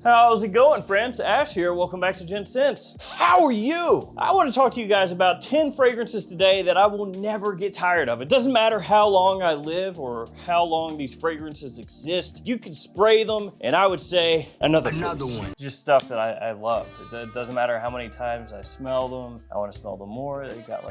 How's it going, friends? Ash here. Welcome back to Gents. How are you? I want to talk to you guys about 10 fragrances today that I will never get tired of. It doesn't matter how long I live or how long these fragrances exist. You can spray them, and I would say another one. Just stuff that I love. It doesn't matter how many times I smell them. I want to smell them more. I got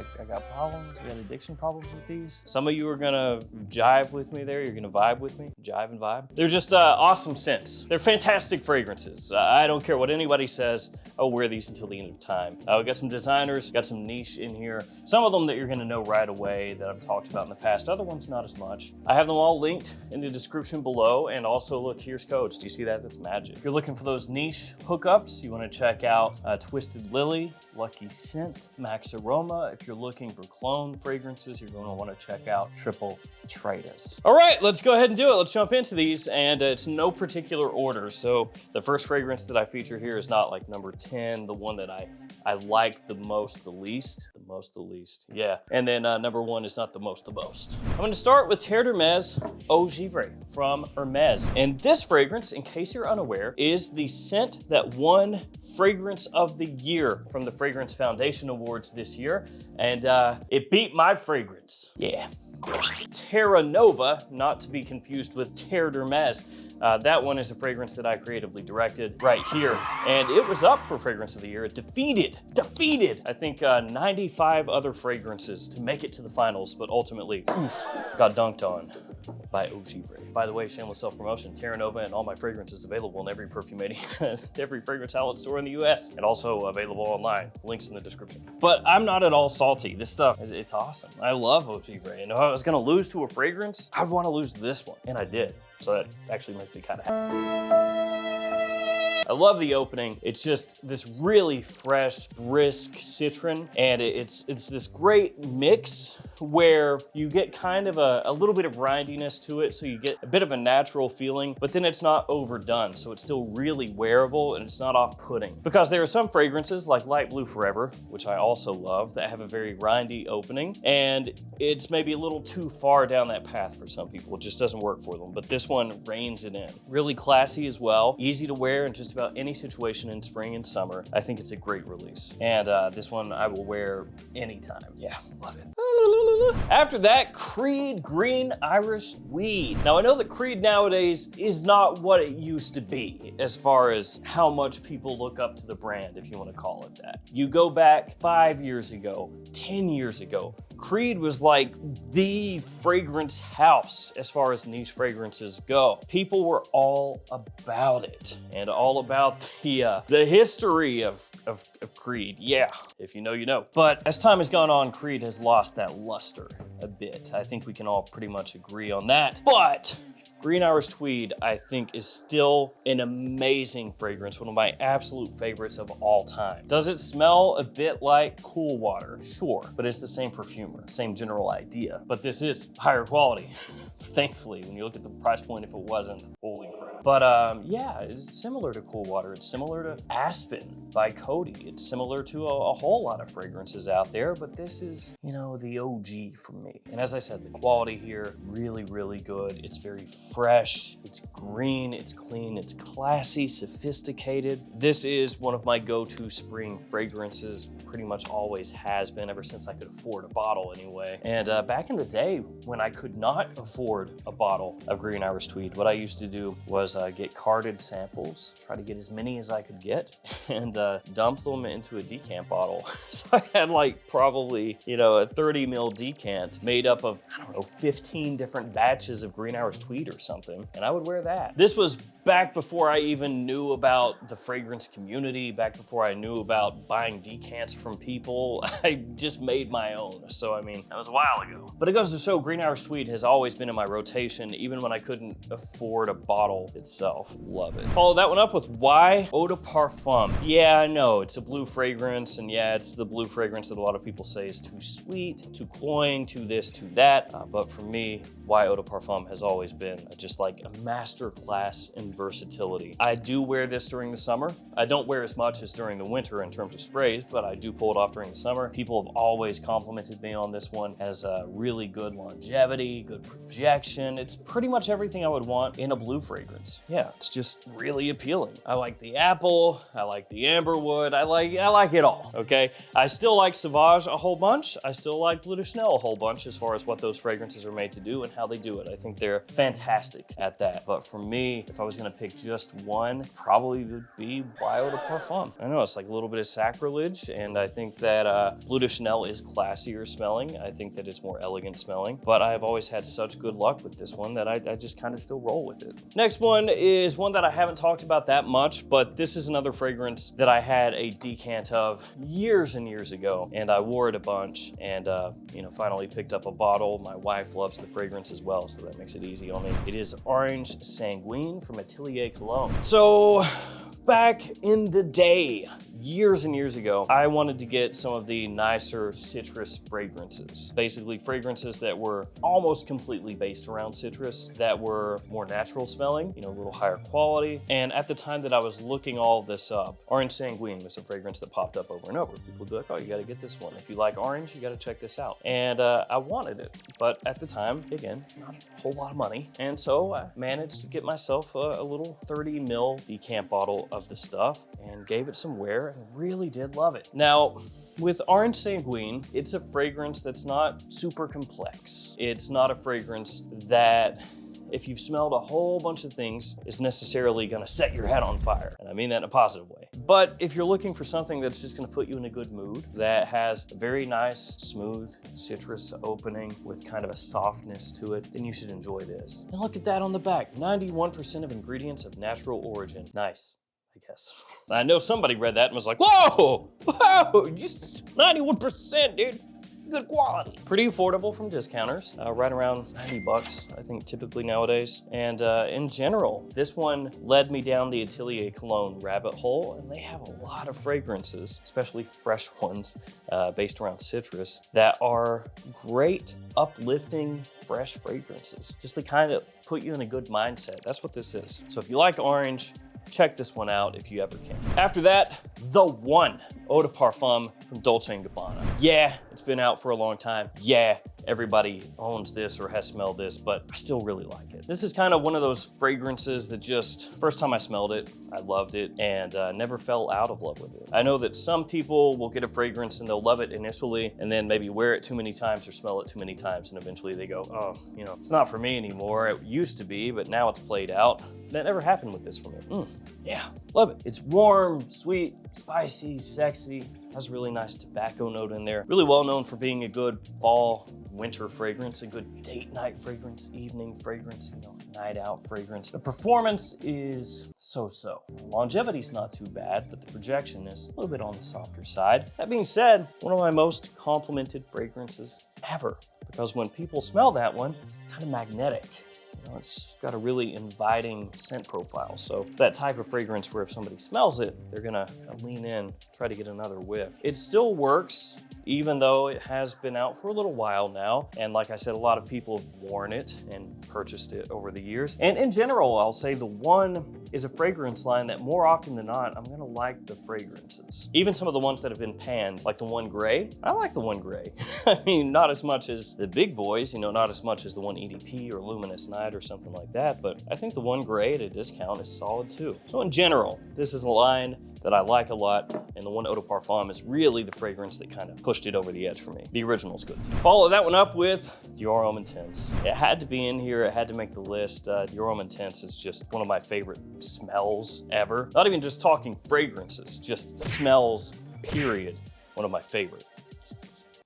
problems. I got addiction problems with these. Some of you are gonna jive with me there. You're gonna vibe with me. Jive and vibe. They're just awesome scents. They're fantastic fragrances. I don't care what anybody says. I'll wear these until the end of time. We got some designers, got some niche in here. Some of them that you're gonna know right away that I've talked about in the past. Other ones not as much. I have them all linked in the description below. And also look, here's codes. Do you see that? That's magic. If you're looking for those niche hookups, you wanna check out Twisted Lily, Lucky Scent, Max Aroma. If you're looking for clone fragrances, you're gonna wanna check out Triple Traitors. All right, let's go ahead and do it. Let's jump into these, and it's no particular order. So the first fragrance that I feature here is not like number 10, the one that I like the most, the least. Yeah. And then number 1 is not the most. I'm gonna start with Terre d'Hermes Eau Givre from Hermes. And this fragrance, in case you're unaware, is the scent that won Fragrance of the Year from the Fragrance Foundation Awards this year. And it beat my fragrance. Yeah. Terra Nova, not to be confused with Terre d'Hermes. That one is a fragrance that I creatively directed right here. And it was up for Fragrance of the Year. It defeated, I think 95 other fragrances to make it to the finals, but ultimately got dunked on by Eau Givre. By the way, shameless self-promotion, Terra Nova and all my fragrances available in every every fragrance outlet store in the US, and also available online. Links in the description. But I'm not at all salty. This stuff, it's awesome. I love Eau Givre, and if I was gonna lose to a fragrance, I'd wanna lose to this one, and I did. So that actually makes me kind of happy. I love the opening. It's just this really fresh, brisk citron, and it's this great mix where you get kind of a little bit of rindiness to it, so you get a bit of a natural feeling, but then it's not overdone, so it's still really wearable and it's not off-putting. Because there are some fragrances like Light Blue Forever, which I also love, that have a very rindy opening, and it's maybe a little too far down that path for some people. It just doesn't work for them, but this one reins it in. Really classy as well, easy to wear in just about any situation in spring and summer. I think it's a great release. And this one I will wear anytime. Yeah, love it. After that, Creed Green Irish Tweed. Now I know that Creed nowadays is not what it used to be as far as how much people look up to the brand, if you want to call it that. You go back 5 years ago, 10 years ago, Creed was like the fragrance house as far as niche fragrances go. People were all about it and all about the history of Creed. Yeah, if you know, you know. But as time has gone on, Creed has lost that luster a bit. I think we can all pretty much agree on that. But Green Irish Tweed, I think, is still an amazing fragrance, one of my absolute favorites of all time. Does it smell a bit like Cool Water? Sure, but it's the same perfumer, same general idea. But this is higher quality, thankfully, when you look at the price point. If it wasn't, holy crap. But yeah, it's similar to Cool Water. It's similar to Aspen by Coty. It's similar to a whole lot of fragrances out there, but this is, you know, the OG for me. And as I said, the quality here, really, really good. It's very fresh, it's green, it's clean, it's classy, sophisticated. This is one of my go-to spring fragrances, pretty much always has been ever since I could afford a bottle anyway. And back in the day when I could not afford a bottle of Green Irish Tweed, what I used to do was get carded samples, try to get as many as I could get, and dump them into a decant bottle. So I had like probably, you know, a 30 ml decant made up of, I don't know, 15 different batches of Green Irish Tweed or something, and I would wear that. This was back before I even knew about the fragrance community, back before I knew about buying decants from people. I just made my own. So, I mean, that was a while ago. But it goes to show Green Irish Tweed has always been in my rotation, even when I couldn't afford a bottle itself. Love it. Follow that one up with Y Eau de Parfum. Yeah, I know, it's a blue fragrance, and yeah, it's the blue fragrance that a lot of people say is too sweet, too cloying, too this, too that. But for me, Y Eau de Parfum has always been just like a master class in and versatility. I do wear this during the summer. I don't wear as much as during the winter in terms of sprays, but I do pull it off during the summer. People have always complimented me on this one. Has a really good longevity, good projection. It's pretty much everything I would want in a blue fragrance. Yeah, it's just really appealing. I like the apple, I like the amberwood, I like it all, okay? I still like Sauvage a whole bunch. I still like Bleu de Chanel a whole bunch as far as what those fragrances are made to do and how they do it. I think they're fantastic at that. But for me, if I was gonna pick just one, probably would be Eau de Parfum. I know it's like a little bit of sacrilege, and I think that Bleu de Chanel is classier smelling. I think that it's more elegant smelling, but I have always had such good luck with this one that I just kind of still roll with it. Next one is one that I haven't talked about that much, but this is another fragrance that I had a decant of years and years ago, and I wore it a bunch, and finally picked up a bottle. My wife loves the fragrance as well, so that makes it easy on me. It is Orange Sanguine from Atelier Cologne. So back in the day, years and years ago, I wanted to get some of the nicer citrus fragrances. Basically fragrances that were almost completely based around citrus, that were more natural smelling, a little higher quality. And at the time that I was looking all of this up, Orange Sanguine was a fragrance that popped up over and over. People would be like, oh, you gotta get this one. If you like orange, you gotta check this out. And I wanted it, but at the time, again, not a whole lot of money. And so I managed to get myself a little 30 ml decant bottle of the stuff and gave it some wear and really did love it. Now, with Orange Sanguine, it's a fragrance that's not super complex. It's not a fragrance that, if you've smelled a whole bunch of things, is necessarily gonna set your head on fire. And I mean that in a positive way. But if you're looking for something that's just gonna put you in a good mood, that has a very nice, smooth citrus opening with kind of a softness to it, then you should enjoy this. And look at that on the back, 91% of ingredients of natural origin. Nice, I guess. I know somebody read that and was like, whoa, 91%, dude. Good quality. Pretty affordable from discounters, right around 90 bucks, I think typically nowadays. And in general, this one led me down the Atelier Cologne rabbit hole, and they have a lot of fragrances, especially fresh ones based around citrus, that are great, uplifting, fresh fragrances. Just to kind of put you in a good mindset. That's what this is. So if you like orange, check this one out if you ever can. After that, the one, Eau de Parfum from Dolce & Gabbana. Yeah, it's been out for a long time. Yeah, everybody owns this or has smelled this, but I still really like it. This is kind of one of those fragrances that just, first time I smelled it, I loved it and never fell out of love with it. I know that some people will get a fragrance and they'll love it initially and then maybe wear it too many times or smell it too many times and eventually they go, oh, it's not for me anymore. It used to be, but now it's played out. That never happened with this for me. Yeah, love it. It's warm, sweet, spicy, sexy. Has a really nice tobacco note in there. Really well known for being a good fall, winter fragrance, a good date night fragrance, evening fragrance, night out fragrance. The performance is so-so. Longevity's not too bad, but the projection is a little bit on the softer side. That being said, one of my most complimented fragrances ever, because when people smell that one, it's kind of magnetic. It's got a really inviting scent profile. So it's that type of fragrance where if somebody smells it, they're gonna lean in, try to get another whiff. It still works, even though it has been out for a little while now. And like I said, a lot of people have worn it and purchased it over the years. And in general, I'll say the one is a fragrance line that more often than not, I'm gonna like the fragrances. Even some of the ones that have been panned, like the One Gray, I like the One Gray. I mean, not as much as the big boys, not as much as the One EDP or Luminous Night or something like that, but I think the One Gray at a discount is solid too. So in general, this is a line that I like a lot, and the one Eau de Parfum is really the fragrance that kind of pushed it over the edge for me. The original's good too. Follow that one up with Dior Homme Intense. It had to be in here, it had to make the list. Dior Homme Intense is just one of my favorite smells ever. Not even just talking fragrances, just smells, period. One of my favorite.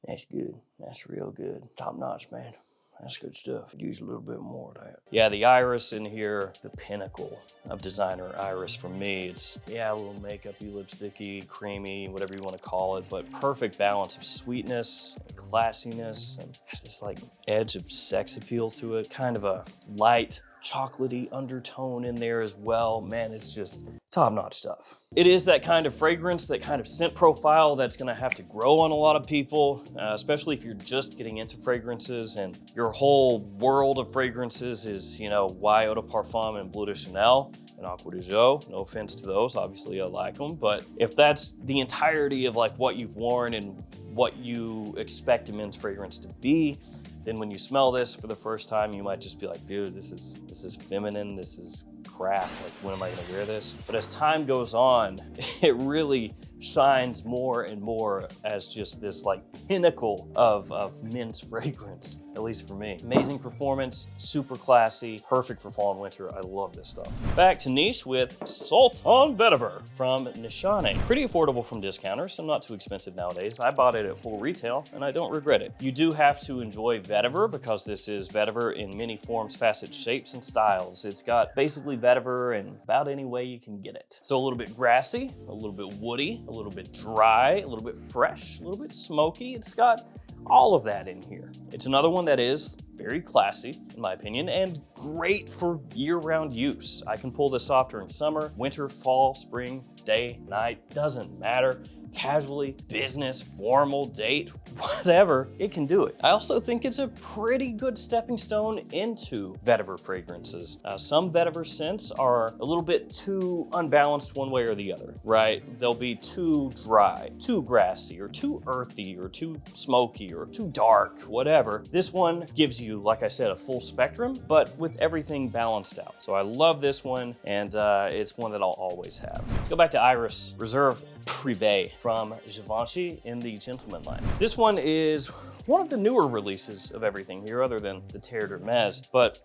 That's good, that's real good. Top notch, man. That's good stuff. Could use a little bit more of that. Yeah, the iris in here, the pinnacle of designer iris for me. It's, a little makeup-y, lipsticky, creamy, whatever you want to call it, but perfect balance of sweetness, and classiness, and has this like edge of sex appeal to it. Kind of a light, chocolatey undertone in there as well. Man, it's just top-notch stuff. It is that kind of fragrance, that kind of scent profile that's gonna have to grow on a lot of people, especially if you're just getting into fragrances and your whole world of fragrances is, Eau de Parfum and Bleu de Chanel. an Acqua di Gio. No offense to those, obviously I like them, but if that's the entirety of like what you've worn and what you expect a men's fragrance to be, then when you smell this for the first time, you might just be like, dude, this is feminine, this is crap, like when am I gonna wear this? But as time goes on, it really shines more and more as just this like pinnacle of men's fragrance, at least for me. Amazing performance, super classy, perfect for fall and winter. I love this stuff. Back to niche with Salton Ver from Nishan. Pretty affordable from discounters, so not too expensive nowadays. I bought it at full retail and I don't regret it. You do have to enjoy vetiver because this is vetiver in many forms, facets, shapes, and styles. It's got basically vetiver in about any way you can get it. So a little bit grassy, a little bit woody, a little bit dry, a little bit fresh, a little bit smoky. It's got all of that in here. It's another one that is very classy, in my opinion, and great for year-round use. I can pull this off during summer, winter, fall, spring, day, night, doesn't matter. Casually, business, formal, date, whatever, it can do it. I also think it's a pretty good stepping stone into vetiver fragrances. Some vetiver scents are a little bit too unbalanced one way or the other, right? They'll be too dry, too grassy, or too earthy, or too smoky, or too dark, whatever. This one gives you, like I said, a full spectrum, but with everything balanced out. So I love this one, and it's one that I'll always have. Let's go back to Iris Reserve Privé from Givenchy in the Gentleman line. This one is one of the newer releases of everything here, other than the Terre d'Hermes, but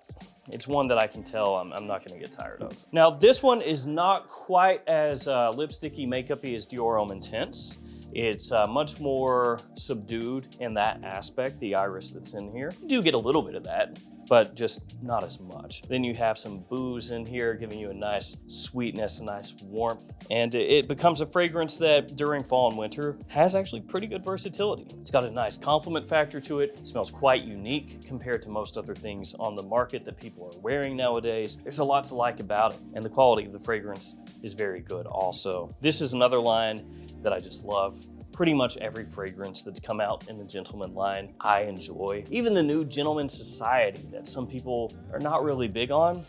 it's one that I can tell I'm not gonna get tired of. Now, this one is not quite as lipsticky, makeupy as Dior Intense. It's much more subdued in that aspect, the iris that's in here. You do get a little bit of that, but just not as much. Then you have some booze in here, giving you a nice sweetness, a nice warmth. And it becomes a fragrance that during fall and winter has actually pretty good versatility. It's got a nice complement factor to it. It smells quite unique compared to most other things on the market that people are wearing nowadays. There's a lot to like about it, and the quality of the fragrance is very good also. This is another line that I just love. Pretty much every fragrance that's come out in the Gentleman line, I enjoy. Even the new Gentleman Society that some people are not really big on,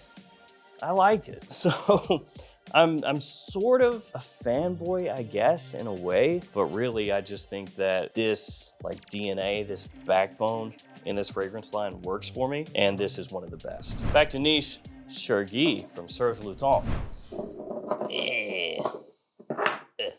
I like it. So I'm sort of a fanboy, I guess, in a way, but really I just think that this like DNA, this backbone in this fragrance line works for me, and this is one of the best. Back to niche, Serge from Serge Lutens.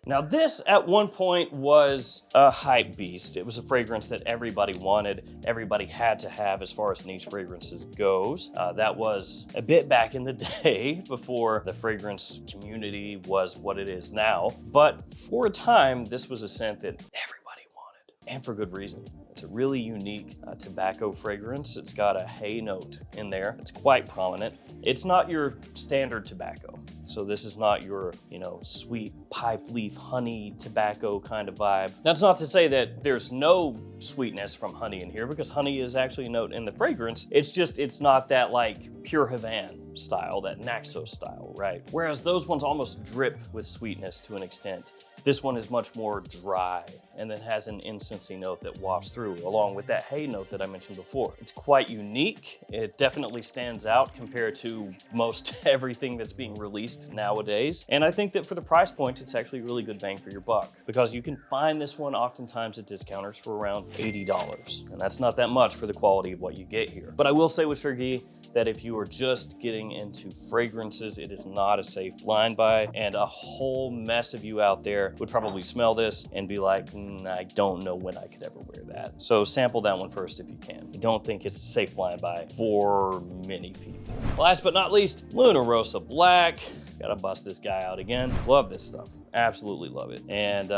Now this at one point was a hype beast. It was a fragrance that everybody wanted, everybody had to have as far as niche fragrances goes. That was a bit back in the day before the fragrance community was what it is now. But for a time, this was a scent that everybody wanted, and for good reason. It's a really unique tobacco fragrance. It's got a hay note in there. It's quite prominent. It's not your standard tobacco. So this is not your, sweet pipe leaf honey tobacco kind of vibe. That's not to say that there's no sweetness from honey in here, because honey is actually a note in the fragrance. It's just, it's not that like pure Havana style, that Naxos style, right? Whereas those ones almost drip with sweetness to an extent. This one is much more dry and then has an incensey note that wafts through, along with that hay note that I mentioned before. It's quite unique. It definitely stands out compared to most everything that's being released nowadays. And I think that for the price point, it's actually really good bang for your buck, because you can find this one oftentimes at discounters for around $80. And that's not that much for the quality of what you get here. But I will say with Serge that if you are just getting into fragrances, it is not a safe blind buy, and a whole mess of you out there would probably smell this and be like, I don't know when I could ever wear that. So sample that one first if you can. I don't think it's a safe blind buy for many people. Last but not least, Lunar Rosa Black. Gotta bust this guy out again. Love this stuff. Absolutely love it. And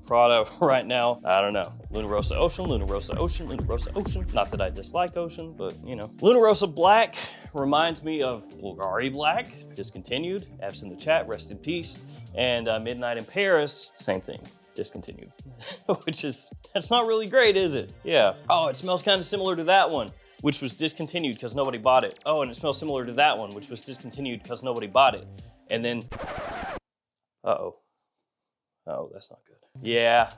Prada right now, I don't know. Lunar Rosa Ocean, Lunar Rosa Ocean, Lunar Rosa Ocean. Not that I dislike Ocean, but Lunar Rosa Black reminds me of Bulgari Black, discontinued. F's in the chat, rest in peace. And Midnight in Paris, same thing, discontinued. That's not really great, is it? Yeah. Oh, it smells kind of similar to that one, which was discontinued because nobody bought it. Oh, and it smells similar to that one, which was discontinued because nobody bought it. And then, oh, that's not good. Yeah,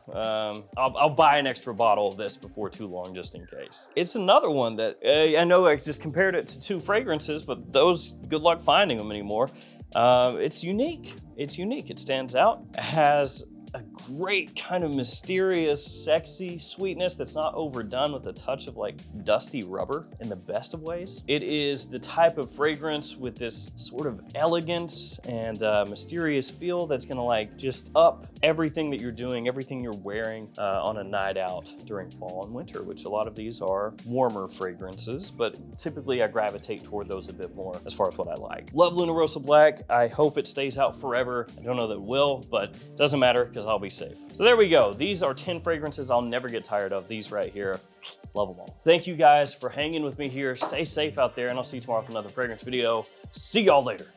I'll buy an extra bottle of this before too long, just in case. It's another one that, I know I just compared it to two fragrances, but those, good luck finding them anymore. It's unique. It's unique. It stands out. It has a great kind of mysterious, sexy sweetness that's not overdone with a touch of like dusty rubber in the best of ways. It is the type of fragrance with this sort of elegance and mysterious feel that's gonna like just up everything that you're doing, everything you're wearing on a night out during fall and winter, which a lot of these are warmer fragrances, but typically I gravitate toward those a bit more as far as what I like. Love Lunar Rosa Black. I hope it stays out forever. I don't know that it will, but it doesn't matter because I'll be safe. So there we go. These are 10 fragrances I'll never get tired of. These right here. Love them all. Thank you guys for hanging with me here. Stay safe out there, and I'll see you tomorrow for another fragrance video. See y'all later.